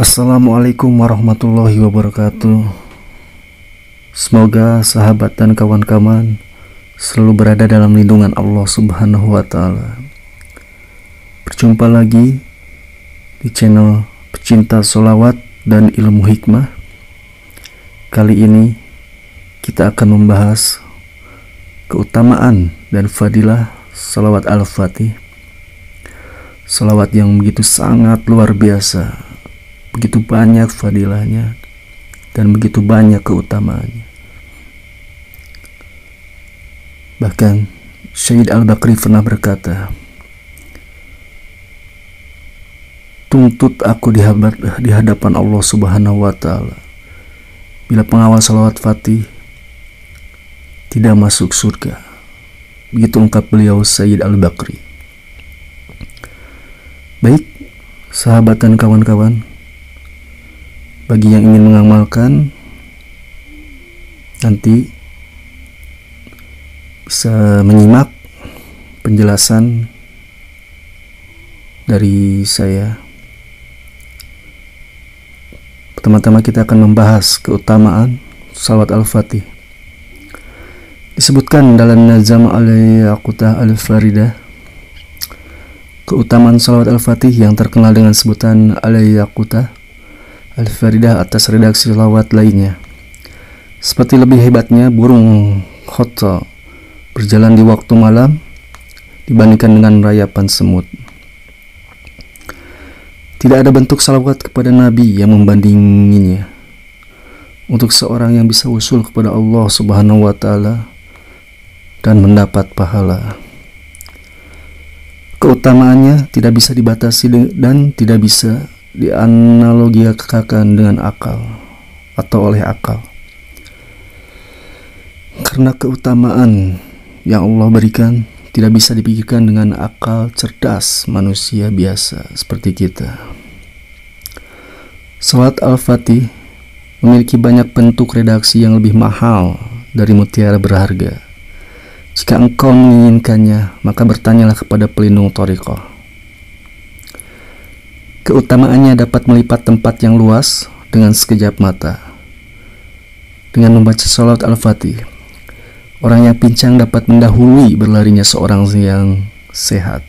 Assalamualaikum warahmatullahi wabarakatuh. Semoga sahabat dan kawan-kawan selalu berada dalam lindungan Allah Subhanahu wa Ta'ala. Berjumpa lagi di channel pecinta sholawat dan ilmu hikmah. Kali ini kita akan membahas keutamaan dan fadilah sholawat Al-Fatih. Sholawat yang begitu sangat luar biasa, begitu banyak fadilahnya dan begitu banyak keutamaannya. Bahkan Syed Al-Bakri pernah berkata, tuntut aku di hadapan Allah Subhanahu wa Ta'ala bila pengawal sholawat Fatih tidak masuk surga. Begitu ungkap beliau Syed Al-Bakri. Baik sahabat dan kawan-kawan, bagi yang ingin mengamalkan, nanti bisa menyimak penjelasan dari saya. Pertama-tama kita akan membahas keutamaan sholawat Al-Fatih. Disebutkan dalam Nazam al-Yaqutah al-Faridah, keutamaan sholawat Al-Fatih yang terkenal dengan sebutan al-Yaqutah Al-Faridah atas redaksi sholawat lainnya. Seperti lebih hebatnya burung khotsa berjalan di waktu malam dibandingkan dengan rayapan semut. Tidak ada bentuk sholawat kepada Nabi yang membandinginya. Untuk seorang yang bisa usul kepada Allah Subhanahu wa Ta'ala dan mendapat pahala. Keutamaannya tidak bisa dibatasi dan tidak bisa dianalogikan dengan akal atau oleh akal, karena keutamaan yang Allah berikan tidak bisa dipikirkan dengan akal cerdas manusia biasa seperti kita. Sholawat Al-Fatih memiliki banyak bentuk redaksi yang lebih mahal dari mutiara berharga. Jika engkau menginginkannya, maka bertanyalah kepada pelindung thariqah. Keutamaannya dapat melipat tempat yang luas dengan sekejap mata. Dengan membaca sholawat Al-Fatih, orang yang pincang dapat mendahului berlarinya seorang yang sehat.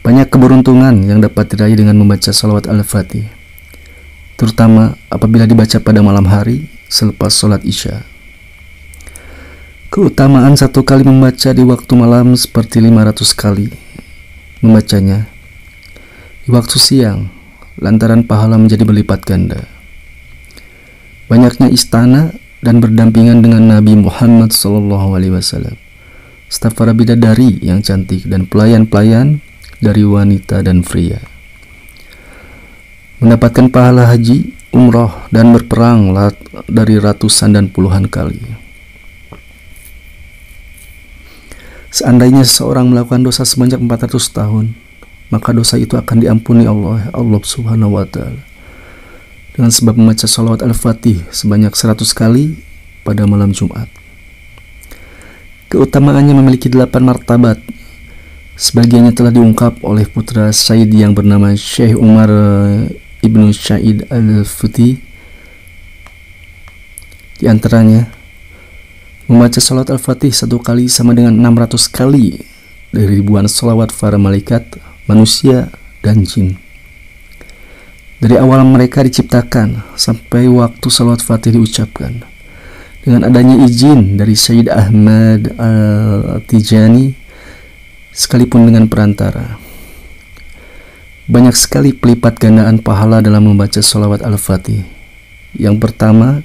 Banyak keberuntungan yang dapat diraih dengan membaca sholawat Al-Fatih, terutama apabila dibaca pada malam hari selepas sholat Isya. Keutamaan satu kali membaca di waktu malam seperti 500 kali membacanya di waktu siang, lantaran pahala menjadi berlipat ganda. Banyaknya istana dan berdampingan dengan Nabi Muhammad SAW, staf para bidadari yang cantik dan pelayan-pelayan dari wanita dan pria. Mendapatkan pahala haji, umroh dan berperang dari ratusan dan puluhan kali. Seandainya seseorang melakukan dosa sebanyak 400 tahun, maka dosa itu akan diampuni Allah Subhanahu wa Ta'ala dengan sebab membaca sholawat Al-Fatih sebanyak 100 kali pada malam Jumat. Keutamaannya memiliki 8 martabat. Sebagiannya telah diungkap oleh putra Syed yang bernama Syekh Umar Ibnu Syed Al-Futi. Di antaranya, membaca sholawat Al-Fatih satu kali sama dengan 600 kali dari ribuan sholawat para malaikat, manusia, dan jin. Dari awal mereka diciptakan sampai waktu sholawat Fatih diucapkan, dengan adanya izin dari Syed Ahmad Al-Tijani, sekalipun dengan perantara. Banyak sekali pelipat gandaan pahala dalam membaca sholawat Al-Fatih. Yang pertama,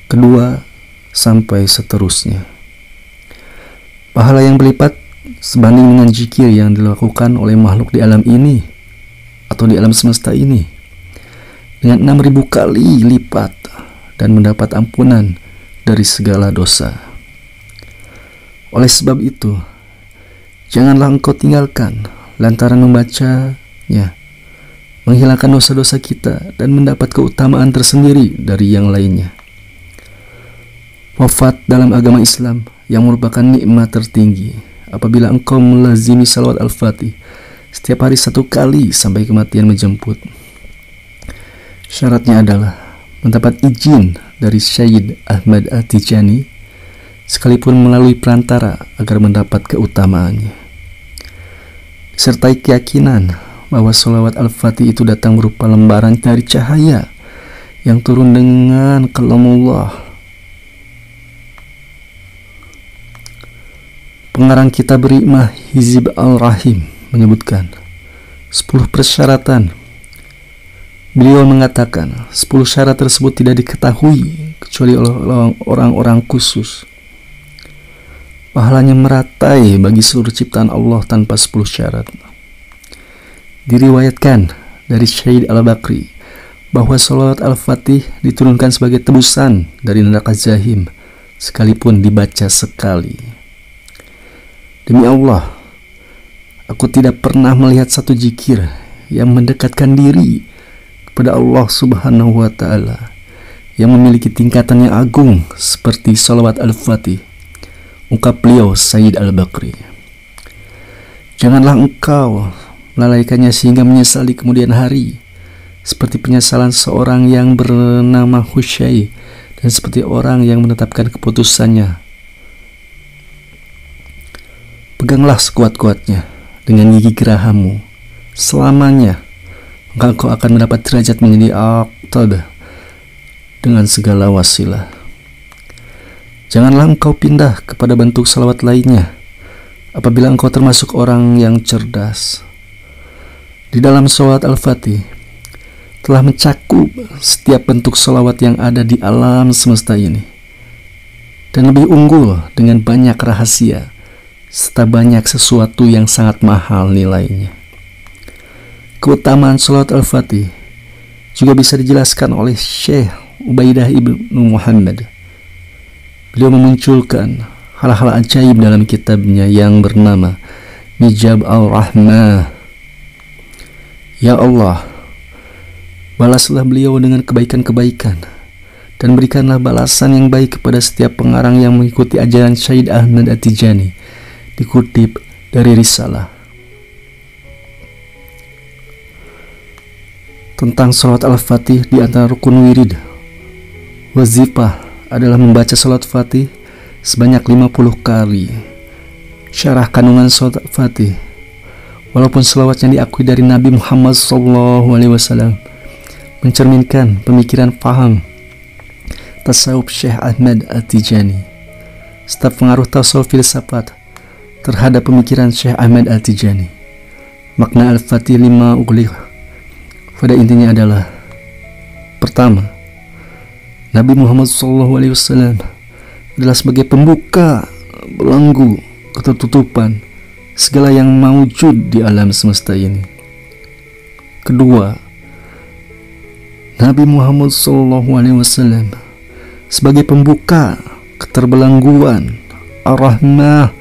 kedua, sampai seterusnya. Pahala yang berlipat sebanding dengan zikir yang dilakukan oleh makhluk di alam ini atau di alam semesta ini dengan 6.000 kali lipat, dan mendapat ampunan dari segala dosa. Oleh sebab itu, janganlah engkau tinggalkan lantaran membacanya menghilangkan dosa-dosa kita dan mendapat keutamaan tersendiri dari yang lainnya. Wafat dalam agama Islam yang merupakan nikmat tertinggi apabila engkau melazimi salawat Al-Fatih setiap hari 1 kali sampai kematian menjemput. Syaratnya adalah mendapat izin dari Syed Ahmad Al-Tijani, sekalipun melalui perantara, agar mendapat keutamaannya. Disertai keyakinan bahwa sholawat Al-Fatih itu datang berupa lembaran dari cahaya yang turun dengan kalamullah. Pengarang kitab Ri'mah Hizib Al-Rahim menyebutkan 10 persyaratan. Beliau mengatakan 10 syarat tersebut tidak diketahui kecuali oleh orang-orang khusus. Pahalanya meratai bagi seluruh ciptaan Allah tanpa 10 syarat. Diriwayatkan dari Syed Al-Bakri bahwa sholawat Al-Fatih diturunkan sebagai tebusan dari neraka Jahim sekalipun dibaca sekali. Demi Allah, aku tidak pernah melihat satu zikir yang mendekatkan diri kepada Allah Subhanahu wa Ta'ala yang memiliki tingkatan yang agung seperti sholawat Al-Fatih, ungkap beliau Syed Al-Bakri. Janganlah engkau melalaikannya sehingga menyesal di kemudian hari, seperti penyesalan seorang yang bernama Husyai dan seperti orang yang menetapkan keputusannya. Peganglah sekuat-kuatnya dengan gigi gerahammu selamanya, maka engkau akan mendapat derajat menjadi aqtab dengan segala wasilah. Janganlah engkau pindah kepada bentuk salawat lainnya apabila engkau termasuk orang yang cerdas. Di dalam sholawat Al-Fatih telah mencakup setiap bentuk salawat yang ada di alam semesta ini, dan lebih unggul dengan banyak rahasia serta banyak sesuatu yang sangat mahal nilainya. Keutamaan sholawat Al-Fatih juga bisa dijelaskan oleh Syekh Ubaidah ibnu Muhammad. Beliau memunculkan hal-hal ajaib dalam kitabnya yang bernama Mijab Al-Rahmah. Ya Allah, balaslah beliau dengan kebaikan-kebaikan dan berikanlah balasan yang baik kepada setiap pengarang yang mengikuti ajaran Syed Ahmad At-Tijani. Dikutip dari Risalah. Tentang sholawat Al-Fatih, di antara rukun wirid wazifah adalah membaca sholawat Fatih sebanyak 50 kali. Syarah kandungan sholawat Fatih, walaupun sholawatnya diakui dari Nabi Muhammad SAW, mencerminkan pemikiran paham tasawuf Syekh Ahmad At-Tijani. Staf pengaruh tasawuf filsafat terhadap pemikiran Syekh Ahmad Al-Tijani. Makna Al-Fatih 5 ughliq pada intinya adalah: pertama, Nabi Muhammad SAW adalah sebagai pembuka, belenggu, ketertutupan segala yang mawujud di alam semesta ini. Kedua, Nabi Muhammad SAW sebagai pembuka, keterbelengguan, ar-rahmah,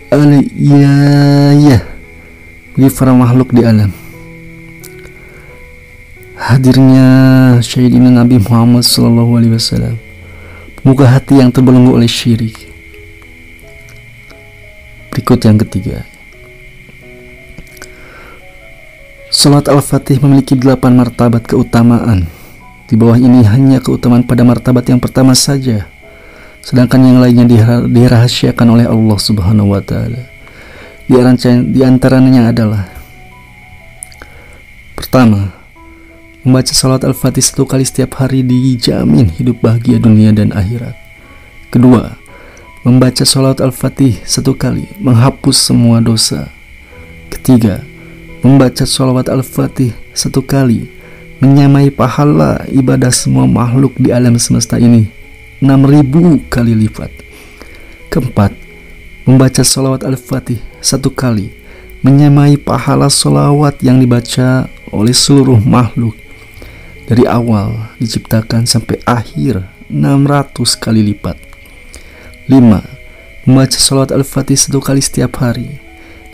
al-iyayah bagi para makhluk di alam. Hadirnya Sayyidina Nabi Muhammad SAW membuka hati yang terbelenggu oleh syirik. Berikut yang ketiga. Salat Al-Fatih memiliki 8 martabat keutamaan. Di bawah ini hanya keutamaan pada martabat yang pertama saja, sedangkan yang lainnya dirahasiakan oleh Allah Subhanahu wa Ta'ala. Di antaranya adalah: pertama, membaca salat Al-Fatih 1 kali setiap hari dijamin hidup bahagia dunia dan akhirat. Kedua, membaca salat Al-Fatih 1 kali menghapus semua dosa. Ketiga, membaca salawat Al-Fatih 1 kali menyamai pahala ibadah semua makhluk di alam semesta ini 6.000 kali lipat. Keempat, membaca salawat Al-Fatih 1 kali menyamai pahala salawat yang dibaca oleh seluruh makhluk dari awal diciptakan sampai akhir 600 kali lipat. 5. Membaca salawat Al-Fatih 1 kali setiap hari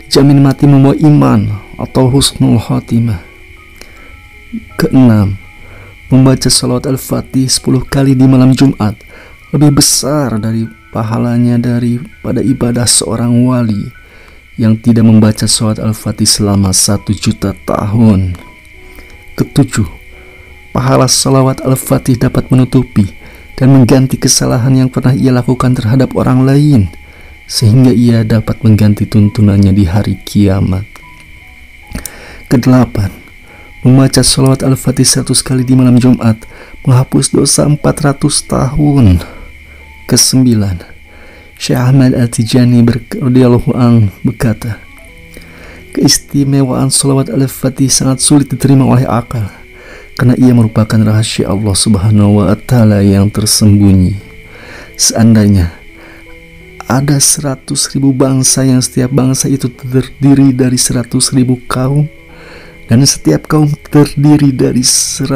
dijamin mati membawa iman atau husnul khotimah. Keenam, membaca salawat Al-Fatih 10 kali di malam Jumat lebih besar dari pahalanya daripada ibadah seorang wali yang tidak membaca salawat Al-Fatih selama 1 juta tahun. Ketujuh, pahala salawat al-fatih dapat menutupi dan mengganti kesalahan yang pernah ia lakukan terhadap orang lain, sehingga ia dapat mengganti tuntunannya di hari kiamat. Kedelapan, membaca salawat al-fatih 100 kali di malam Jumat menghapus dosa 400 tahun. Kesembilan, Syekh Ahmad At-Tijani radhiyallahu anhu berkata, keistimewaan salawat al-fatih sangat sulit diterima oleh akal, karena ia merupakan rahasia Allah Subhanahu wa Ta'ala yang tersembunyi. Seandainya ada 100.000 bangsa yang setiap bangsa itu terdiri dari 100.000 kaum, dan setiap kaum terdiri dari 100.000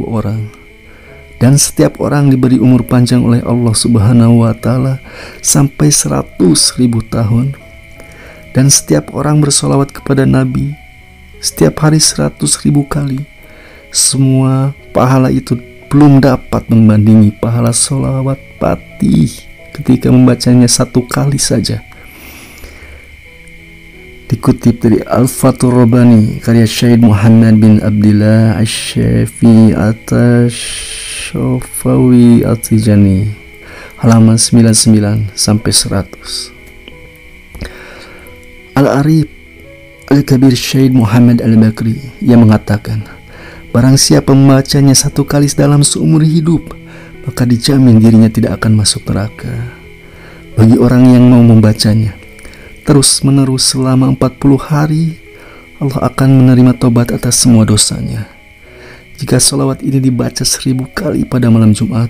orang, dan setiap orang diberi umur panjang oleh Allah Subhanahu wa Ta'ala sampai 100.000 tahun, dan setiap orang bersolawat kepada Nabi setiap hari 100.000 kali, semua pahala itu belum dapat membandingi pahala solawat fatih ketika membacanya 1 kali saja. Dikutip dari Al-Fathur Rabbani karya Syekh Muhammad bin Abdillah Asy-Syafi'i At-Tashafawi At-Tijani, halaman 99 sampai 100. Al-Arif Al-Kabir Syekh Muhammad Al-Bakri yang mengatakan, barang siapa membacanya 1 kali dalam seumur hidup, maka dijamin dirinya tidak akan masuk neraka. Bagi orang yang mau membacanya terus menerus selama 40 hari, Allah akan menerima tobat atas semua dosanya. Jika salawat ini dibaca 1000 kali pada malam Jumat,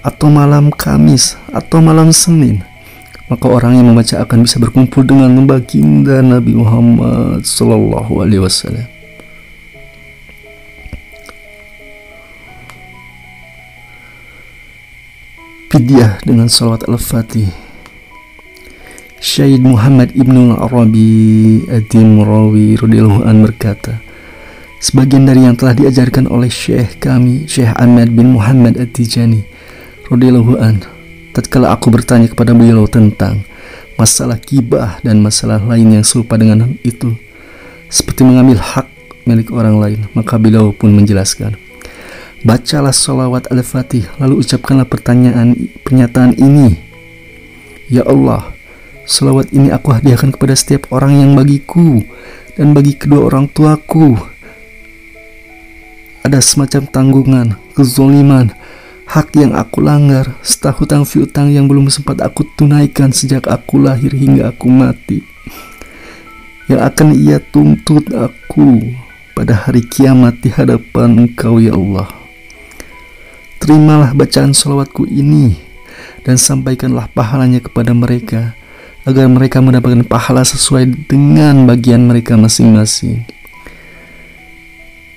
atau malam Kamis, atau malam Senin, maka orang yang membaca akan bisa berkumpul dengan baginda Nabi Muhammad Sallallahu Alaihi Wasallam. Fidyah dengan salawat al-fatih. Syekh Muhammad Ibnu Arabi Ad-Dimrawi radhiyallahu anhu berkata, sebagian dari yang telah diajarkan oleh Syekh kami, Syekh Ahmad bin Muhammad At-Tijani radhiyallahu anhu, tatkala aku bertanya kepada beliau tentang masalah gibah dan masalah lain yang serupa dengan itu, seperti mengambil hak milik orang lain, maka beliau pun menjelaskan, bacalah salawat al-fatih, lalu ucapkanlah pernyataan ini, ya Allah, salawat ini aku hadiahkan kepada setiap orang yang bagiku dan bagi kedua orang tuaku ada semacam tanggungan, kezoliman, hak yang aku langgar, serta hutang piutang yang belum sempat aku tunaikan sejak aku lahir hingga aku mati, yang akan ia tuntut aku pada hari kiamat di hadapan Engkau ya Allah. Terimalah bacaan salawatku ini dan sampaikanlah pahalanya kepada mereka, agar mereka mendapatkan pahala sesuai dengan bagian mereka masing-masing.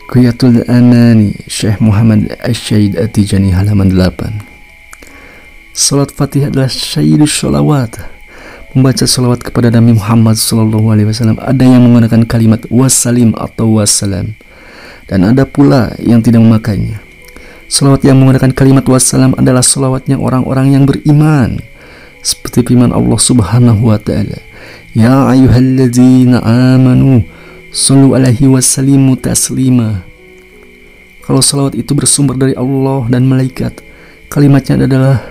Qiyatul Amani Syekh Muhammad Asy-Syaid At-Tijani, halaman 8. Salat Fatih adalah Sayyidus Sholawat. Membaca salawat kepada Nabi Muhammad SAW ada yang menggunakan kalimat wassalim atau wassalam, dan ada pula yang tidak memakainya. Salawat yang menggunakan kalimat wassalam adalah salawatnya orang-orang yang beriman, seperti firman Allah Subhanahu wa Ta'ala, ya ayyuhalladzina amanu sallu alaihi wasallimu taslima. Kalau salawat itu bersumber dari Allah dan malaikat, kalimatnya adalah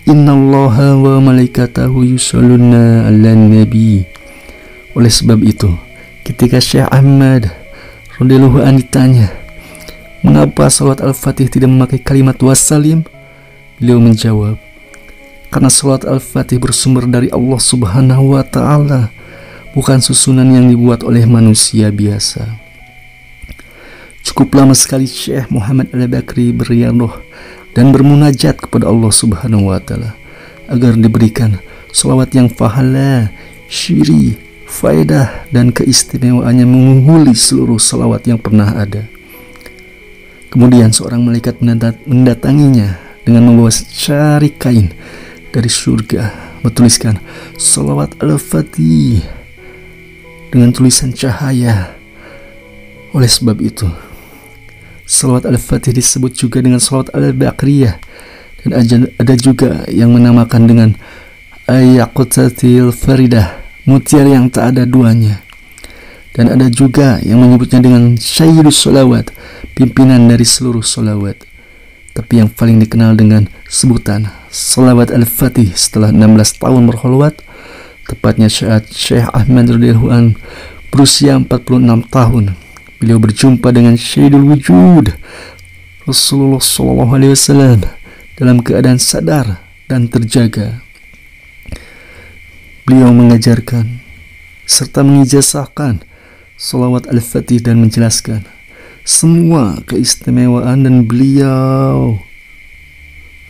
innallaha wa malaikatahu yusholluna 'alan nabi. Oleh sebab itu, ketika Syekh Ahmad radhiyallahu anhu ditanya, mengapa salawat al-fatih tidak memakai kalimat wassalim, beliau menjawab, karena salawat al-fatih bersumber dari Allah Subhanahu wa Ta'ala, bukan susunan yang dibuat oleh manusia biasa. Cukup lama sekali Syekh Muhammad Al-Bakri beriadah dan bermunajat kepada Allah Subhanahu wa Ta'ala agar diberikan salawat yang fahala, syiri, faedah, dan keistimewaannya mengungguli seluruh salawat yang pernah ada. Kemudian seorang malaikat mendatanginya dengan membawa secari kain dari surga, bertuliskan salawat al-fatih dengan tulisan cahaya. Oleh sebab itu, salawat al-fatih disebut juga dengan salawat al-bakriyah, dan ada juga yang menamakan dengan ayaqutatil faridah, mutiara yang tak ada duanya. Dan ada juga yang menyebutnya dengan Sayyidus Sholawat, pimpinan dari seluruh sholawat. Tapi yang paling dikenal dengan sebutan Sholawat Al-Fatih setelah 16 tahun berkholwat, tepatnya saat Syekh Ahmad radhiyallahu anhu berusia 46 tahun. Beliau berjumpa dengan Sayyidul Wujud Rasulullah SAW dalam keadaan sadar dan terjaga. Beliau mengajarkan serta mengijazahkan Sholawat Al-Fatih dan menjelaskan semua keistimewaan dan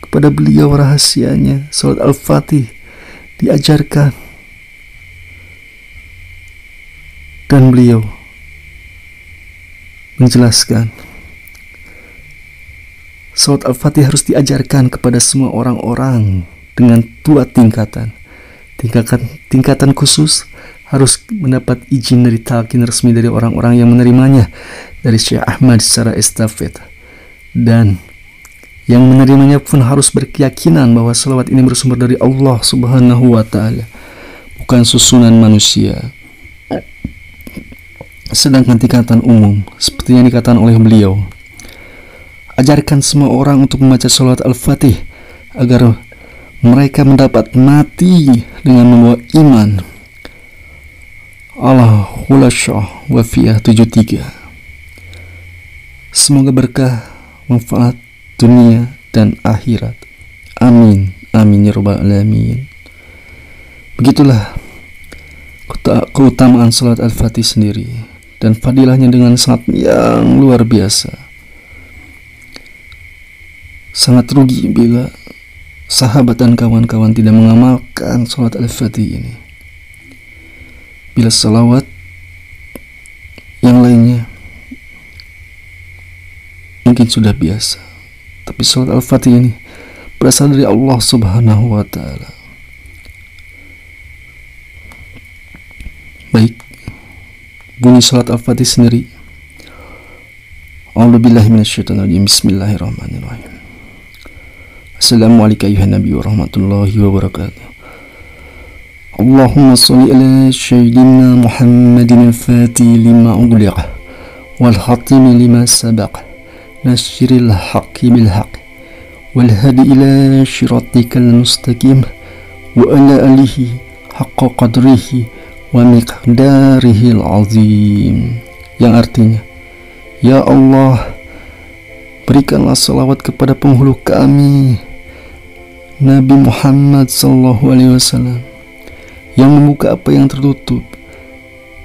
kepada beliau rahasianya Sholawat Al-Fatih diajarkan, dan beliau menjelaskan Sholawat Al-Fatih harus diajarkan kepada semua orang-orang dengan dua tingkatan. Tingkatan khusus harus mendapat izin dari talqin resmi dari orang-orang yang menerimanya dari Syekh Ahmad secara estafet, dan yang menerimanya pun harus berkeyakinan bahwa selawat ini bersumber dari Allah Subhanahu wa Ta'ala, bukan susunan manusia. Sedangkan tingkatan umum seperti yang dikatakan oleh beliau, ajarkan semua orang untuk membaca Sholawat Al-Fatih agar mereka mendapat mati dengan membawa iman. Allahul Syah Wafiyah 73. Semoga berkah, manfaat dunia dan akhirat. Amin, amin ya rabbal alamin. Begitulah keutamaan Salat Al-Fatih sendiri dan fadilahnya dengan sangat yang luar biasa. Sangat rugi bila sahabat dan kawan-kawan tidak mengamalkan Salat Al-Fatih ini. Bila salawat yang lainnya mungkin sudah biasa, tapi Salat Al-Fatih ini berasal dari Allah Subhanahu wa Ta'ala. Baik, bunyi Salat Al-Fatih sendiri. A'udzubillahi minasyaitonirrajim. Bismillahirrahmanirrahim. Assalamualaikum ayuhan nabi warahmatullahi wabarakatuh. Allahumma salli ala sayyidina Muhammadin al-Fatih lima ughliq wal khatimi lima sabaq nasiril haqqi bil haqq wal hadi ila shiratikal mustaqim wa ala alihi haqqa qadrihi wa miqdarihi al-azim, yang artinya, ya Allah, berikanlah salawat kepada penghulu kami Nabi Muhammad SAW, yang membuka apa yang tertutup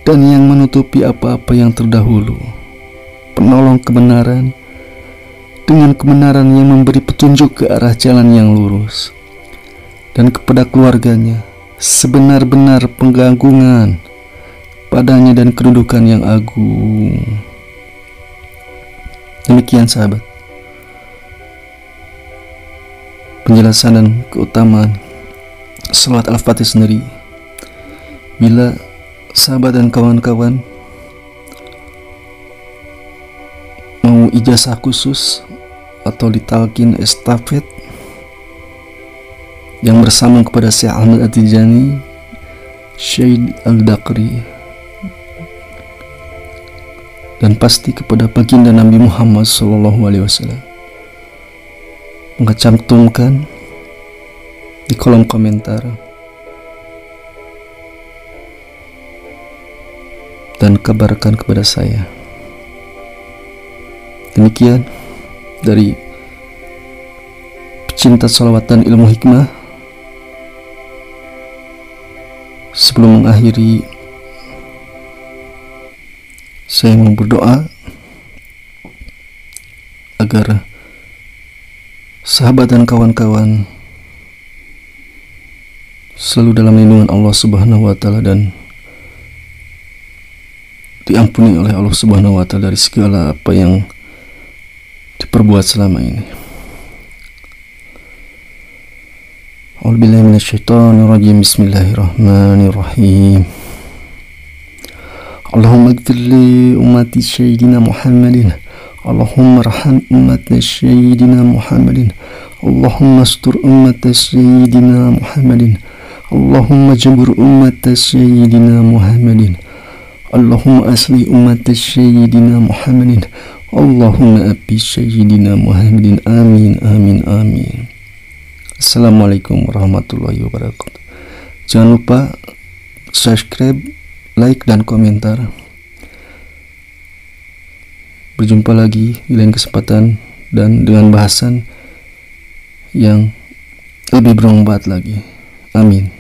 dan yang menutupi apa-apa yang terdahulu, penolong kebenaran dengan kebenaran yang memberi petunjuk ke arah jalan yang lurus, dan kepada keluarganya sebenar-benar penggagungan padanya dan kedudukan yang agung. Demikian sahabat, penjelasan dan keutamaan Salat Al-Fatih sendiri. Bila sahabat dan kawan-kawan mau ijazah khusus atau ditalqin estafet yang bersambung kepada Syekh Ahmad At-Tijani, Syed Al-Daqri, dan pasti kepada baginda Nabi Muhammad SAW, maka cantumkan di kolom komentar dan kabarkan kepada saya. Demikian dari pecinta sholawat dan ilmu hikmah. Sebelum mengakhiri, saya mau berdoa agar sahabat dan kawan-kawan selalu dalam lindungan Allah Subhanahu wa Ta'ala dan diampuni oleh Allah Subhanahu wa Ta'ala dari segala apa yang diperbuat selama ini. A'udzubillahi minasyaitonirrajim. Bismillahirrahmanirrahim. Allahumma ighfir li ummati sayyidina Muhammadin. Allahumma arham ummata sayyidina Muhammadin. Allahumma astur ummata sayyidina Muhammadin. Allahumma jabur ummata sayyidina Muhammadin. Allahumma asli umat Sayyidina Muhammadin. Allahumma abi Sayyidina Muhammadin. Amin amin amin. Assalamualaikum warahmatullahi wabarakatuh. Jangan lupa subscribe, like, dan komentar. Berjumpa lagi di lain kesempatan dan dengan bahasan yang lebih bermanfaat lagi. Amin.